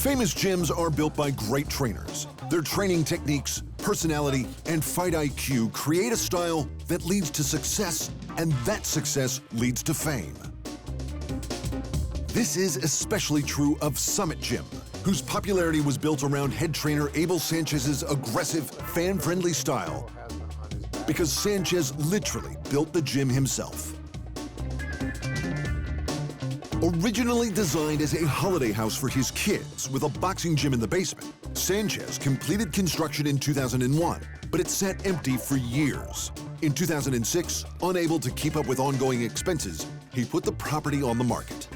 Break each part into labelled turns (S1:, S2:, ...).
S1: Famous gyms are built by great trainers. Their training techniques, personality, and fight IQ create a style that leads to success, and that success leads to fame. This is especially true of Summit Gym, whose popularity was built around head trainer Abel Sanchez's aggressive, fan-friendly style, because Sanchez literally built the gym himself. Originally designed as a holiday house for his kids with a boxing gym in the basement, Sanchez completed construction in 2001, but it sat empty for years. In 2006, unable to keep up with ongoing expenses, he put the property on the market.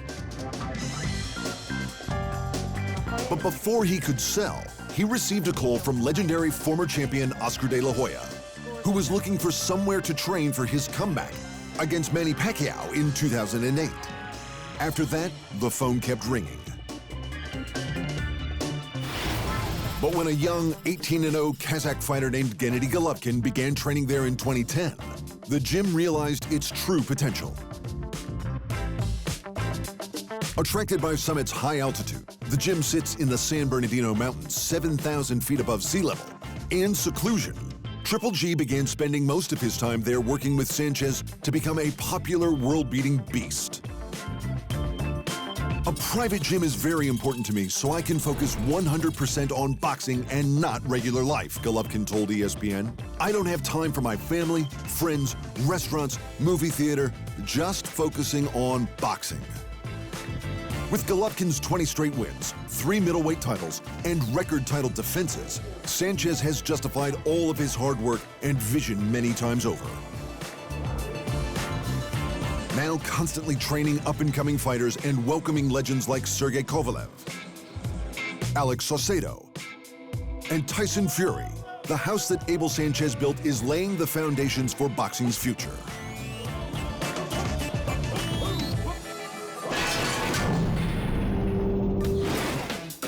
S1: But before he could sell, he received a call from legendary former champion Oscar De La Hoya, who was looking for somewhere to train for his comeback against Manny Pacquiao in 2008. After that, the phone kept ringing. But when a young 18-0 Kazakh fighter named Gennady Golovkin began training there in 2010, the gym realized its true potential. Attracted by Summit's high altitude, the gym sits in the San Bernardino Mountains, 7,000 feet above sea level, and seclusion. Triple G began spending most of his time there working with Sanchez to become a popular world-beating beast. A private gym is very important to me, so I can focus 100% on boxing and not regular life, Golovkin told ESPN. I don't have time for my family, friends, restaurants, movie theater, just focusing on boxing. With Golovkin's 20 straight wins, 3 middleweight titles, and record title defenses, Sanchez has justified all of his hard work and vision many times over. Now constantly training up-and-coming fighters and welcoming legends like Sergey Kovalev, Alex Saucedo, and Tyson Fury, the house that Abel Sanchez built is laying the foundations for boxing's future.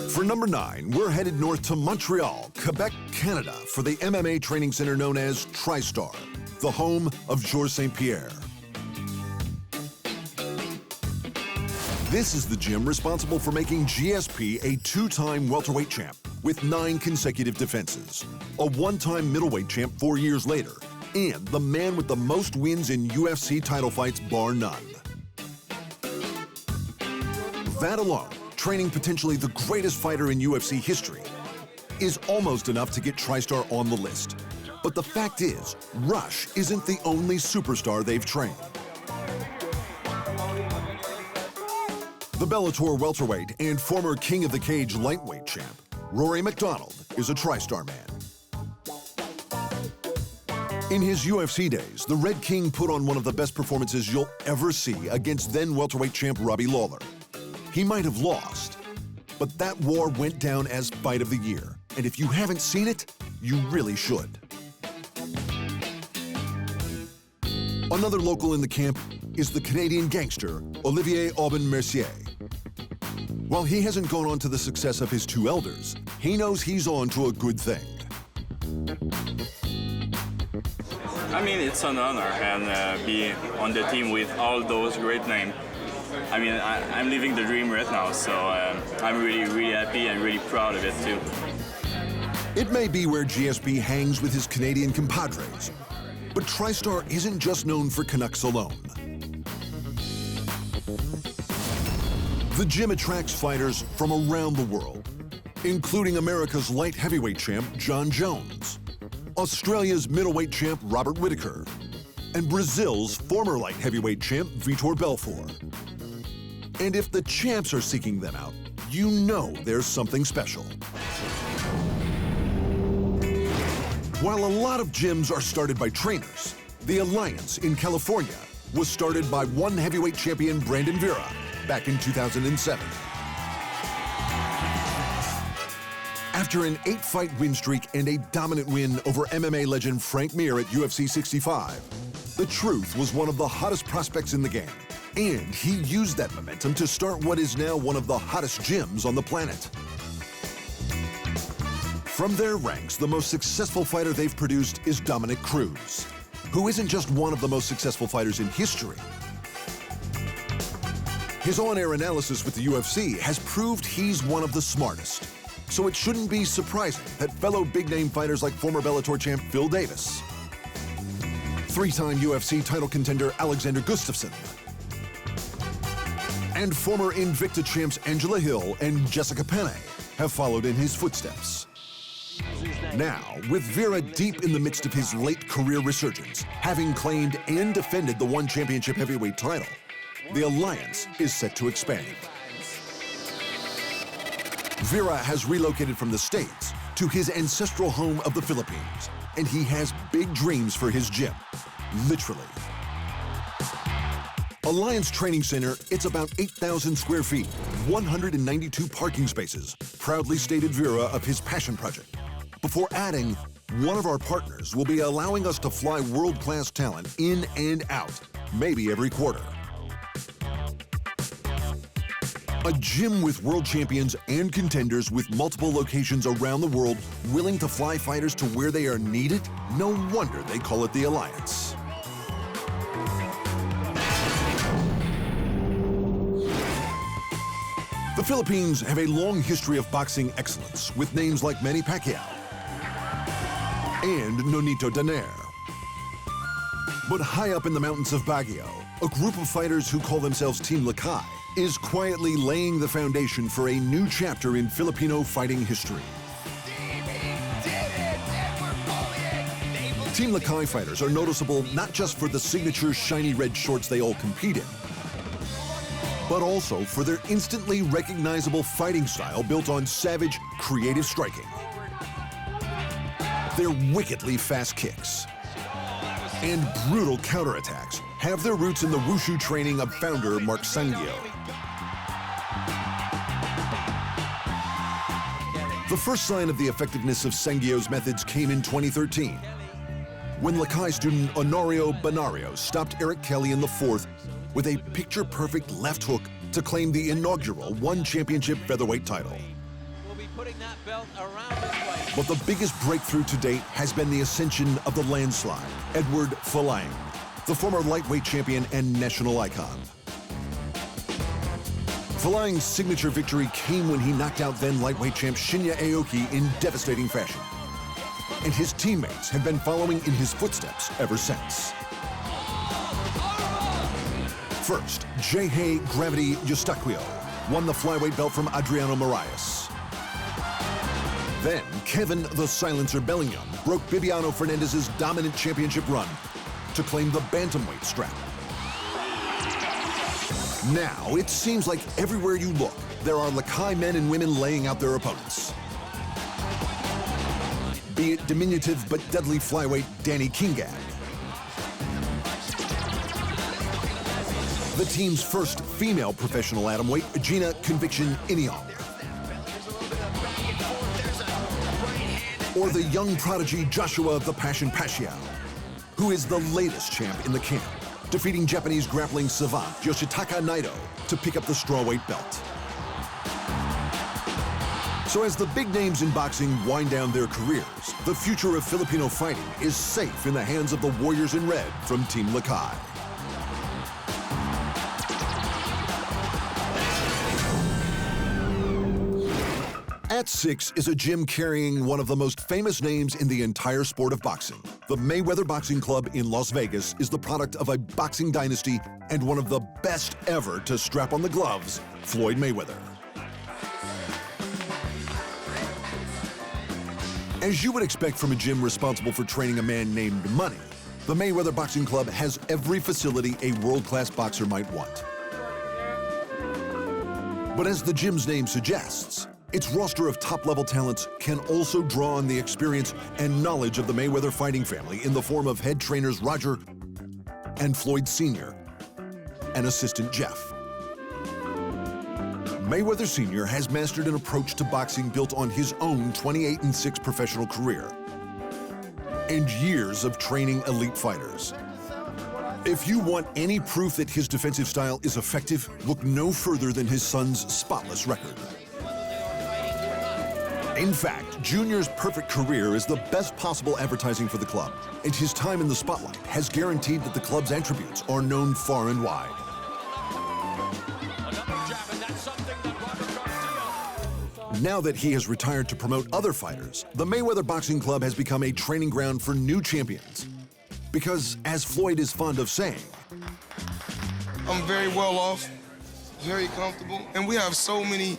S1: For number 9, we're headed north to Montreal, Quebec, Canada, for the MMA training center known as TriStar, the home of Georges St-Pierre. This is the gym responsible for making GSP a 2-time welterweight champ with 9 consecutive defenses, a 1-time middleweight champ 4 years later, and the man with the most wins in UFC title fights bar none. That alone, training potentially the greatest fighter in UFC history, is almost enough to get TriStar on the list. But the fact is, Rush isn't the only superstar they've trained. The Bellator welterweight and former King of the Cage lightweight champ, Rory MacDonald, is a TriStar man. In his UFC days, the Red King put on one of the best performances you'll ever see against then welterweight champ Robbie Lawler. He might have lost, but that war went down as Fight of the Year, and if you haven't seen it, you really should. Another local in the camp is the Canadian gangster, Olivier Aubin-Mercier. While he hasn't gone on to the success of his 2 elders, he knows he's on to a good thing.
S2: I mean, it's an honor and be on the team with all those great names. I mean, I'm living the dream right now, so I'm really, really happy and really proud of it too.
S1: It may be where GSP hangs with his Canadian compadres, but TriStar isn't just known for Canucks alone. The gym attracts fighters from around the world, including America's light heavyweight champ, John Jones, Australia's middleweight champ, Robert Whittaker, and Brazil's former light heavyweight champ, Vitor Belfort. And if the champs are seeking them out, you know there's something special. While a lot of gyms are started by trainers, the Alliance in California was started by one heavyweight champion, Brandon Vera, back in 2007. After an 8-fight win streak and a dominant win over MMA legend Frank Mir at UFC 65, The Truth was one of the hottest prospects in the game, and he used that momentum to start what is now one of the hottest gyms on the planet. From their ranks, the most successful fighter they've produced is Dominick Cruz, who isn't just one of the most successful fighters in history. His on-air analysis with the UFC has proved he's one of the smartest. So it shouldn't be surprising that fellow big-name fighters like former Bellator champ Phil Davis, three-time UFC title contender Alexander Gustafsson, and former Invicta champs Angela Hill and Jessica Penne have followed in his footsteps. Now, with Vera deep in the midst of his late career resurgence, having claimed and defended the ONE Championship heavyweight title, the alliance is set to expand. Vera has relocated from the States to his ancestral home of the Philippines, and he has big dreams for his gym, literally. Alliance Training Center, it's about 8,000 square feet, 192 parking spaces, proudly stated Vera of his passion project. Before adding, one of our partners will be allowing us to fly world-class talent in and out, maybe every quarter. A gym with world champions and contenders with multiple locations around the world willing to fly fighters to where they are needed? No wonder they call it the Alliance. The Philippines have a long history of boxing excellence with names like Manny Pacquiao and Nonito Donaire. But high up in the mountains of Baguio, a group of fighters who call themselves Team Lakay is quietly laying the foundation for a new chapter in Filipino fighting history. Team Lakay fighters are noticeable not just for the signature shiny red shorts they all compete in, but also for their instantly recognizable fighting style built on savage, creative striking. Their wickedly fast kicks and brutal counterattacks have their roots in the wushu training of founder Mark Sangyo. The first sign of the effectiveness of Sangyo's methods came in 2013, when Lakay student Honorio Banario stopped Eric Kelly in the fourth with a picture-perfect left hook to claim the inaugural ONE Championship featherweight title.
S3: We'll be putting that belt around his waist.
S1: But the biggest breakthrough to date has been the ascension of the landslide, Edward Falang, the former lightweight champion and national icon. Falang's signature victory came when he knocked out then lightweight champ Shinya Aoki in devastating fashion. And his teammates have been following in his footsteps ever since. First, Jehei Gravity Eustaquio won the flyweight belt from Adriano Moraes. Then, Kevin the Silencer Bellingham broke Bibiano Fernandez's dominant championship run to claim the bantamweight strap. Now, it seems like everywhere you look, there are Lakay men and women laying out their opponents. Be it diminutive but deadly flyweight Danny Kingad, the team's first female professional atomweight, Gina Conviction Iniong, or the young prodigy Joshua the Passion Paxiao, who is the latest champ in the camp, defeating Japanese grappling savant Yoshitaka Naito to pick up the strawweight belt. So as the big names in boxing wind down their careers, the future of Filipino fighting is safe in the hands of the Warriors in Red from Team Lakay. At 6 is a gym carrying one of the most famous names in the entire sport of boxing. The Mayweather Boxing Club in Las Vegas is the product of a boxing dynasty and one of the best ever to strap on the gloves, Floyd Mayweather. As you would expect from a gym responsible for training a man named Money, the Mayweather Boxing Club has every facility a world-class boxer might want. But as the gym's name suggests, its roster of top-level talents can also draw on the experience and knowledge of the Mayweather fighting family in the form of head trainers Roger and Floyd Sr. and assistant Jeff. Mayweather Sr. has mastered an approach to boxing built on his own 28-6 professional career and years of training elite fighters. If you want any proof that his defensive style is effective, look no further than his son's spotless record. In fact, Junior's perfect career is the best possible advertising for the club, and his time in the spotlight has guaranteed that the club's attributes are known far and wide. Now that he has retired to promote other fighters, the Mayweather Boxing Club has become a training ground for new champions. Because, as Floyd is fond of saying,
S4: I'm very well off, very comfortable, and we have so many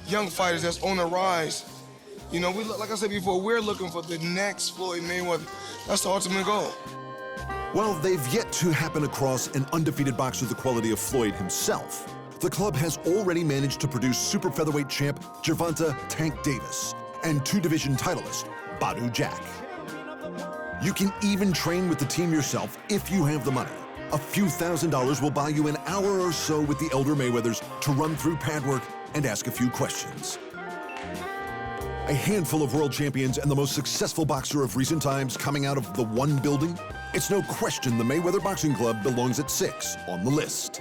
S4: young fighters that's on the rise. You know, like I said before, we're looking for the next Floyd Mayweather. That's the ultimate goal.
S1: While they've yet to happen across an undefeated boxer the quality of Floyd himself, the club has already managed to produce super featherweight champ Gervonta Tank Davis and two-division titleist Badou Jack. You can even train with the team yourself if you have the money. A few $1,000s will buy you an hour or so with the elder Mayweathers to run through pad work and ask a few questions. A handful of world champions and the most successful boxer of recent times coming out of the one building? It's no question the Mayweather Boxing Club belongs at 6 on the list.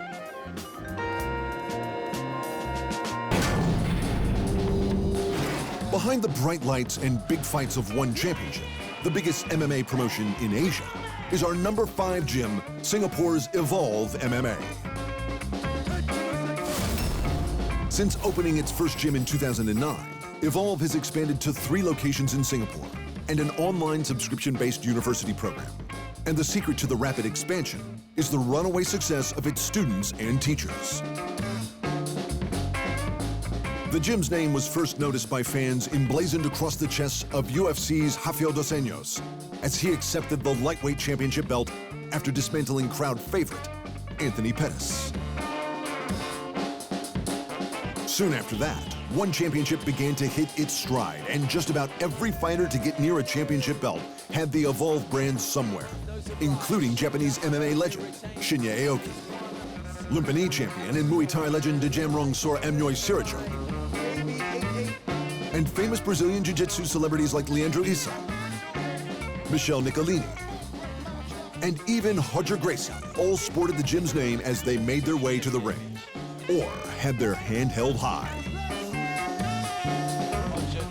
S1: Behind the bright lights and big fights of one championship, the biggest MMA promotion in Asia, is our number 5 gym, Singapore's Evolve MMA. Since opening its first gym in 2009, Evolve has expanded to 3 locations in Singapore and an online subscription-based university program. And the secret to the rapid expansion is the runaway success of its students and teachers. The gym's name was first noticed by fans emblazoned across the chests of UFC's Rafael dos Anjos as he accepted the lightweight championship belt after dismantling crowd favorite Anthony Pettis. Soon after that, one championship began to hit its stride, and just about every fighter to get near a championship belt had the Evolve brand somewhere, including Japanese MMA legend Shinya Aoki, Lumpini champion and Muay Thai legend Djamrong Sor Amnoy Siricho, and famous Brazilian Jiu-Jitsu celebrities like Leandro Issa, Michelle Nicolini, and even Roger Gracie all sported the gym's name as they made their way to the ring, or had their hand held high.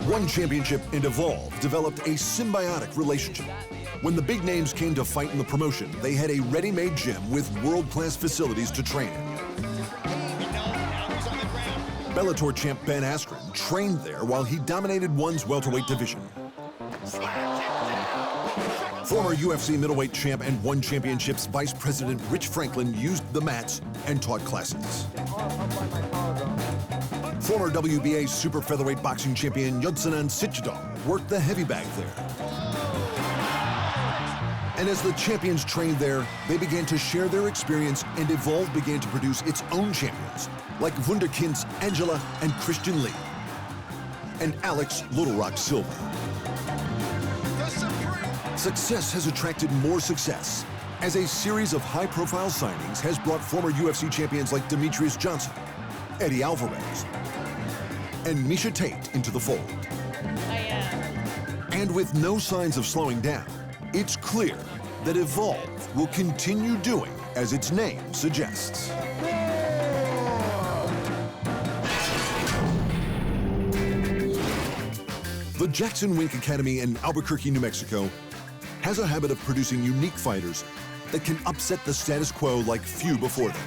S1: One Championship and Evolve developed a symbiotic relationship. When the big names came to fight in the promotion, they had a ready-made gym with world-class facilities to train in. Bellator champ Ben Askren trained there while he dominated ONE's welterweight division. Former UFC middleweight champ and ONE Championship's vice president Rich Franklin used the mats and taught classes. Former WBA super featherweight boxing champion Yodsanan Sichidong worked the heavy bag there. And as the champions trained there, they began to share their experience, and Evolve began to produce its own champions, like Wunderkinds Angela and Christian Lee, and Alex Little Rock Silva. Success has attracted more success, as a series of high-profile signings has brought former UFC champions like Demetrius Johnson, Eddie Alvarez, and Miesha Tate into the fold. And with no signs of slowing down, it's clear that Evolve will continue doing as its name suggests. The Jackson Wink Academy in Albuquerque, New Mexico, has a habit of producing unique fighters that can upset the status quo like few before them.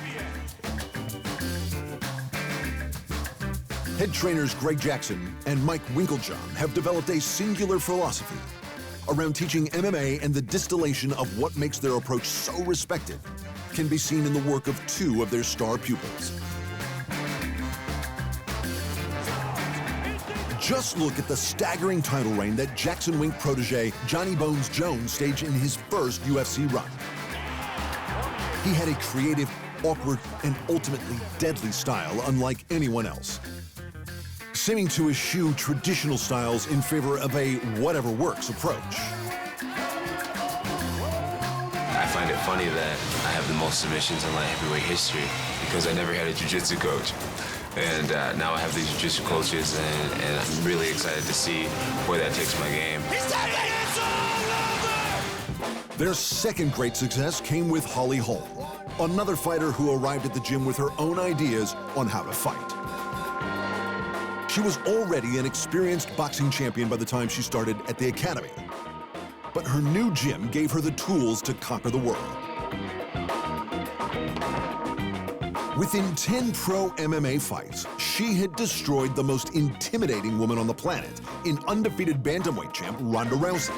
S1: Head trainers Greg Jackson and Mike Winkeljohn have developed a singular philosophy around teaching MMA, and the distillation of what makes their approach so respected can be seen in the work of 2 of their star pupils. Just look at the staggering title reign that Jackson Wink protege Johnny Bones Jones staged in his first UFC run. He had a creative, awkward, and ultimately deadly style unlike anyone else, seeming to eschew traditional styles in favor of a whatever works approach.
S5: I find it funny that I have the most submissions in light heavyweight history because I never had a jiu-jitsu coach. And now I have these jiu-jitsu coaches, and I'm really excited to see where that takes my game.
S1: Their second great success came with Holly Holm, another fighter who arrived at the gym with her own ideas on how to fight. She was already an experienced boxing champion by the time she started at the academy. But her new gym gave her the tools to conquer the world. Within 10 pro MMA fights, she had destroyed the most intimidating woman on the planet in undefeated bantamweight champ Ronda Rousey.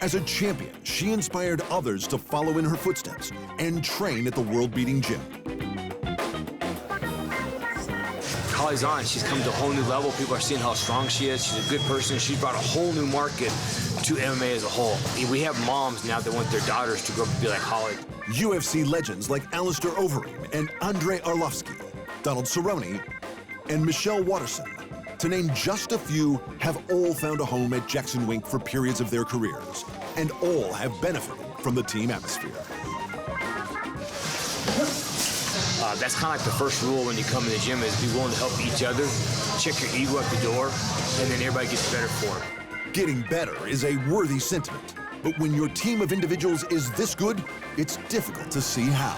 S1: As a champion, she inspired others to follow in her footsteps and train at the world-beating gym.
S6: Holly's on. She's come to a whole new level. People are seeing how strong she is. She's a good person. She's brought a whole new market to MMA as a whole. We have moms now that want their daughters to grow up to be like Holly.
S1: UFC legends like Alistair Overeem and Andrei Arlovsky, Donald Cerrone, and Michelle Watterson, to name just a few, have all found a home at Jackson Wink for periods of their careers, and all have benefited from the team atmosphere.
S6: That's kind of like the first rule when you come in the gym is be willing to help each other, check your ego at the door, and then everybody gets better for it.
S1: Getting better is a worthy sentiment, but when your team of individuals is this good, it's difficult to see how.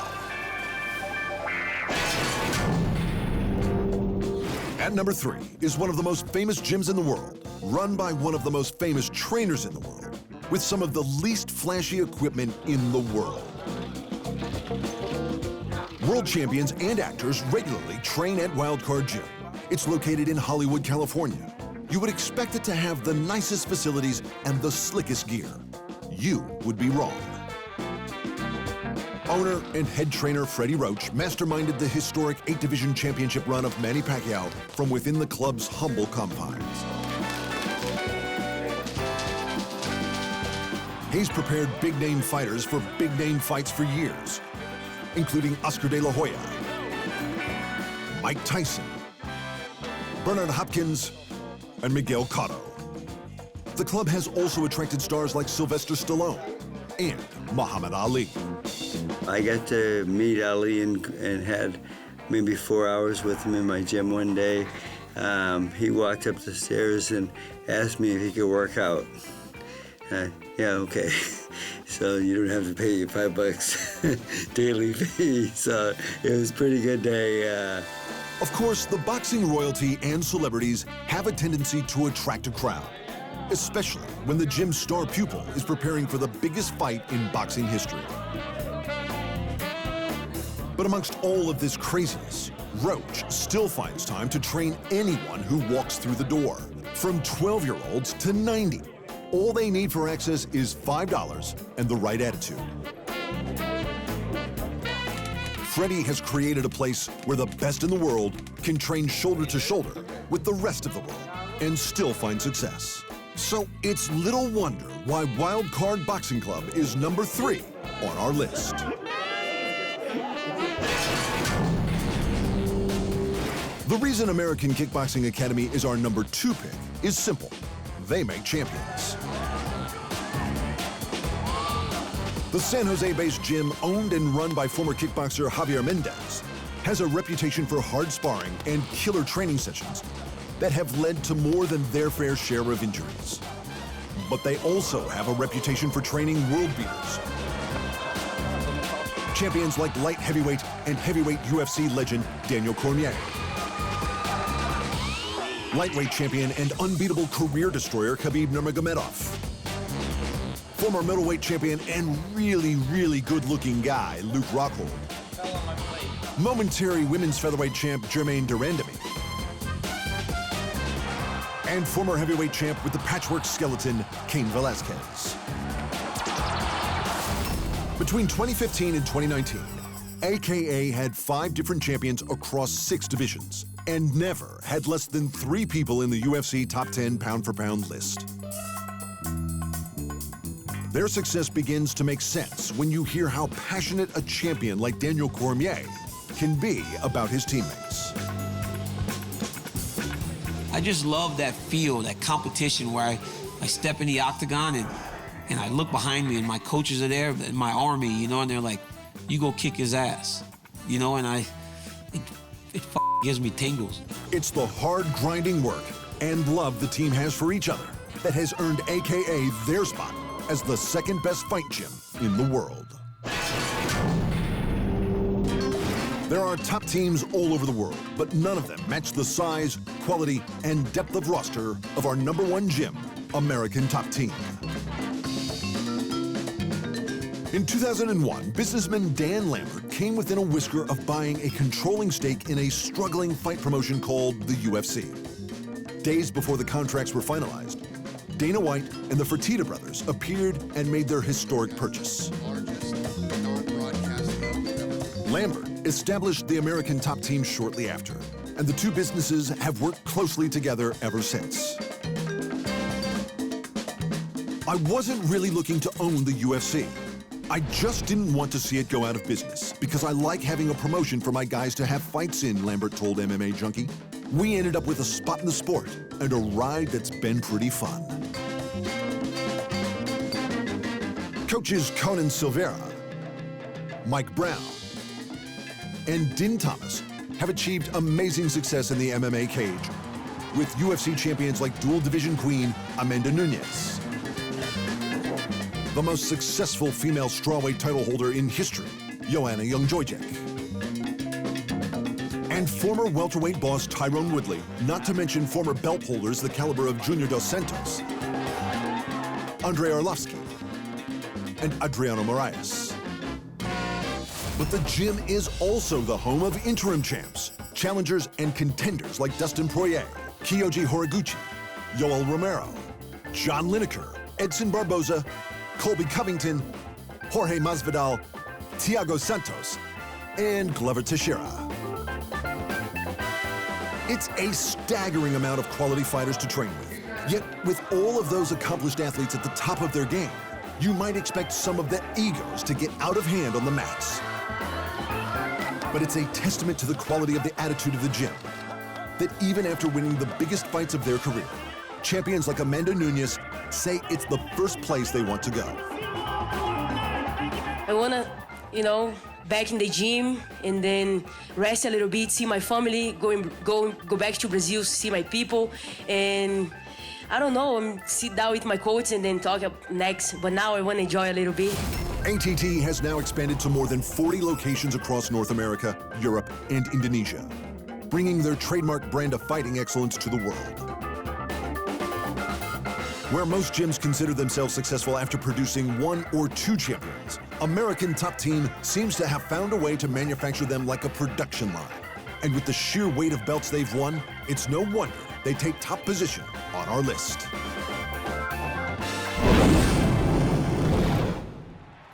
S1: At number 3 is one of the most famous gyms in the world, run by one of the most famous trainers in the world, with some of the least flashy equipment in the world. World champions and actors regularly train at Wildcard Gym. It's located in Hollywood, California. You would expect it to have the nicest facilities and the slickest gear. You would be wrong. Owner and head trainer Freddie Roach masterminded the historic 8-division championship run of Manny Pacquiao from within the club's humble confines. He's prepared big-name fighters for big-name fights for years, including Oscar de la Hoya, Mike Tyson, Bernard Hopkins, and Miguel Cotto. The club has also attracted stars like Sylvester Stallone and Muhammad Ali.
S7: I got to meet Ali and had maybe 4 hours with him in my gym one day. He walked up the stairs and asked me if he could work out. Yeah, okay. So you don't have to pay your $5 daily fee. So it was a pretty good day.
S1: Of course, the boxing royalty and celebrities have a tendency to attract a crowd, especially when the gym's star pupil is preparing for the biggest fight in boxing history. But amongst all of this craziness, Roach still finds time to train anyone who walks through the door, from 12-year-olds to 90. All they need for access is $5 and the right attitude. Freddie has created a place where the best in the world can train shoulder to shoulder with the rest of the world and still find success. So it's little wonder why Wildcard Boxing Club is number 3 on our list. The reason American Kickboxing Academy is our number 2 pick is simple. They make champions. The San Jose-based gym, owned and run by former kickboxer Javier Mendez, has a reputation for hard sparring and killer training sessions that have led to more than their fair share of injuries. But they also have a reputation for training world beaters. Champions like light heavyweight and heavyweight UFC legend Daniel Cormier. Lightweight champion and unbeatable career destroyer Khabib Nurmagomedov. Former middleweight champion and really good-looking guy Luke Rockhold. Momentary women's featherweight champ Germaine de Randamie. And former heavyweight champ with the patchwork skeleton Cain Velasquez. Between 2015 and 2019, AKA had 5 different champions across 6 divisions, and never had less than 3 people in the UFC top 10 pound-for-pound list. Their success begins to make sense when you hear how passionate a champion like Daniel Cormier can be about his teammates.
S8: I just love that feel, that competition where I step in the octagon and I look behind me and my coaches are there, my army, you know, and they're like, you go kick his ass, you know, and it gives me tingles.
S1: It's the hard, grinding work and love the team has for each other that has earned AKA their spot as the second best fight gym in the world. There are top teams all over the world, but none of them match the size, quality, and depth of roster of our number 1 gym, American Top Team. In 2001, businessman Dan Lambert came within a whisker of buying a controlling stake in a struggling fight promotion called the UFC. Days before the contracts were finalized, Dana White and the Fertitta brothers appeared and made their historic purchase. Lambert established the American Top Team shortly after, and the two businesses have worked closely together ever since. I wasn't really looking to own the UFC. I just didn't want to see it go out of business because I like having a promotion for my guys to have fights in, Lambert told MMA Junkie. We ended up with a spot in the sport and a ride that's been pretty fun. Coaches Conan Silveira, Mike Brown, and Din Thomas have achieved amazing success in the MMA cage with UFC champions like dual division queen Amanda Nunes, the most successful female strawweight title holder in history, Joanna Jędrzejczyk, and former welterweight boss Tyrone Woodley, not to mention former belt holders the caliber of Junior Dos Santos, Andrei Arlovsky, and Adriano Moraes. But the gym is also the home of interim champs, challengers, and contenders like Dustin Poirier, Kyoji Horiguchi, Yoel Romero, John Lineker, Edson Barboza, Colby Covington, Jorge Masvidal, Thiago Santos, and Glover Teixeira. It's a staggering amount of quality fighters to train with. Yet, with all of those accomplished athletes at the top of their game, you might expect some of the egos to get out of hand on the mats. But it's a testament to the quality of the attitude of the gym that even after winning the biggest fights of their career, champions like Amanda Nunes say it's the first place they want to go.
S9: I want to, back in the gym and then rest a little bit, see my family, go back to Brazil, see my people, and I don't know, sit down with my coach and then talk next, but now I want to enjoy a little bit.
S1: ATT has now expanded to more than 40 locations across North America, Europe, and Indonesia, bringing their trademark brand of fighting excellence to the world. Where most gyms consider themselves successful after producing 1 or 2 champions, American Top Team seems to have found a way to manufacture them like a production line. And with the sheer weight of belts they've won, it's no wonder they take top position on our list.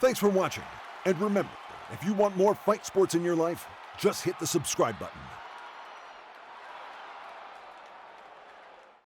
S1: Thanks for watching, and remember, if you want more fight sports in your life, just hit the subscribe button.